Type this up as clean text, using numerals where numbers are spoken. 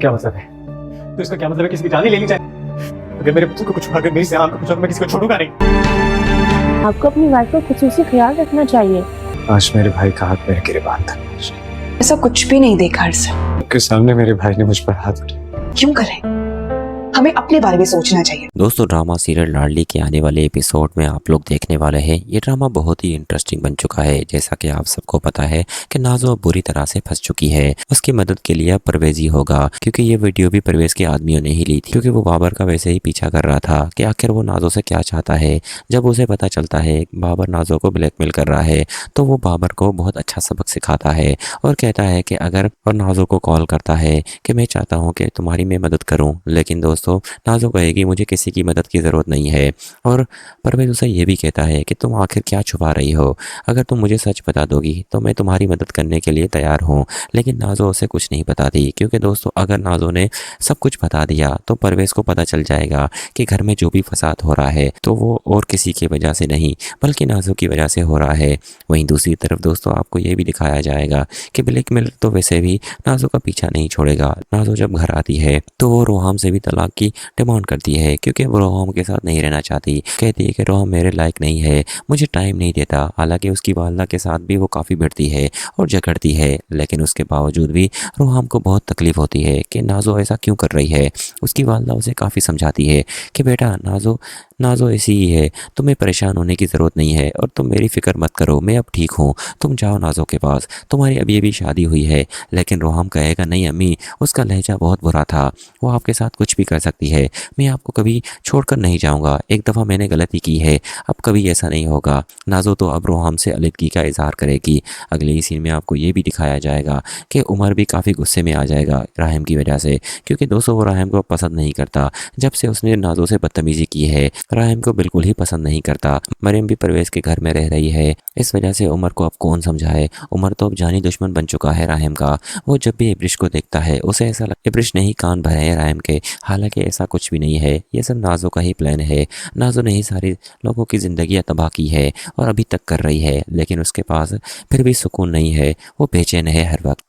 क्या मतलब है? तो इसका क्या मतलब है? किसी की जान ही लेनी चाहिए? अगर मेरे बच्चे को कुछ, अगर मेरी जान को कुछ होगा, मैं किसी को छोड़ूंगा नहीं। आपको अपनी वाइफ का खुसूसी ख्याल रखना चाहिए। आज मेरे भाई का हाथ मेरे गिरबान था। ऐसा कुछ भी नहीं देखा हर्ष। के सामने मेरे भाई ने मुझ पर हाथ उठाया। क्यों करे? हमें अपने बारे में सोचना चाहिए। दोस्तों, ड्रामा सीरियल लाडली के आने वाले एपिसोड में आप लोग देखने वाले हैं। ये ड्रामा बहुत ही इंटरेस्टिंग बन चुका है। जैसा कि आप सबको पता है कि नाज़ो अब बुरी तरह से फंस चुकी है। उसकी मदद के लिए अब परवेज ही होगा, क्योंकि ये वीडियो भी परवेज के आदमियों ने ही ली थी, क्योंकि वो बाबर का वैसे ही पीछा कर रहा था कि आखिर वो नाज़ो से क्या चाहता है। जब उसे पता चलता है बाबर नाज़ो को ब्लैकमेल कर रहा है, तो वो बाबर को बहुत अच्छा सबक सिखाता है और कहता है कि अगर, और नाज़ो को कॉल करता है कि मैं चाहता हूँ कि तुम्हारी मैं मदद करूँ। लेकिन दोस्तों, नाज़ो कहेगी मुझे किसी की मदद की ज़रूरत नहीं है, और परवेज उसे ये भी कहता है कि तुम आखिर क्या छुपा रही हो? अगर तुम मुझे सच बता दोगी तो मैं तुम्हारी मदद करने के लिए तैयार हूँ। लेकिन नाज़ो उसे कुछ नहीं बताती, क्योंकि दोस्तों अगर नाज़ो ने सब कुछ बता दिया तो परवेज को पता चल जाएगा कि घर में जो भी फसाद हो रहा है तो वो और किसी की वजह से नहीं बल्कि नाज़ो की वजह से हो रहा है। वहीं दूसरी तरफ दोस्तों आपको ये भी दिखाया जाएगा कि ब्लैकमेलर तो वैसे भी नाज़ो का पीछा नहीं छोड़ेगा। नाज़ो जब घर आती है तो वो रोहम से भी तलाक की डिमांड करती है, क्योंकि वो रोहम के साथ नहीं रहना चाहती। कहती है कि रोहम मेरे लायक नहीं है, मुझे टाइम नहीं देता। हालांकि उसकी वालदा के साथ भी वो काफ़ी भिड़ती है और झगड़ती है, लेकिन उसके बावजूद भी रोहम को बहुत तकलीफ होती है कि नाज़ो ऐसा क्यों कर रही है। उसकी वालदा उसे काफ़ी समझाती है कि बेटा नाज़ो ऐसी ही है, तुम्हें परेशान होने की ज़रूरत नहीं है और तुम मेरी फ़िक्र मत करो, मैं अब ठीक हूँ। तुम जाओ नाज़ो के पास, तुम्हारी अभी अभी शादी हुई है। लेकिन रोहम कहेगा नहीं अम्मी, उसका लहजा बहुत बुरा था, वो आपके साथ कुछ भी कर सकती है, मैं आपको कभी छोड़कर नहीं जाऊँगा। एक दफ़ा मैंने गलती की है, अब कभी ऐसा नहीं होगा। नाज़ो तो अब रोहम से अलग का इजहार करेगी। अगले ही सीन में आपको ये भी दिखाया जाएगा कि उमर भी काफ़ी गुस्से में आ जाएगा राहिम की वजह से, क्योंकि दोस्तों वो राहिम को पसंद नहीं करता। जब से उसने नाज़ो से बदतमीज़ी की है, राहिम को बिल्कुल ही पसंद नहीं करता। मरियम भी परवेज के घर में रह रही है, इस वजह से उमर को अब कौन समझाए। उमर तो अब जानी दुश्मन बन चुका है राहिम का। वो जब भी इब्रिश को देखता है उसे ऐसा लगता है इब्रिश ने ही कान भरे हैं राहिम के। हालांकि ऐसा कुछ भी नहीं है, ये सब नाज़ो का ही प्लान है। नाज़ो ने ही सारे लोगों की ज़िंदगी तबाह की है और अभी तक कर रही है, लेकिन उसके पास फिर भी सुकून नहीं है, वो बेचैन है हर वक्त।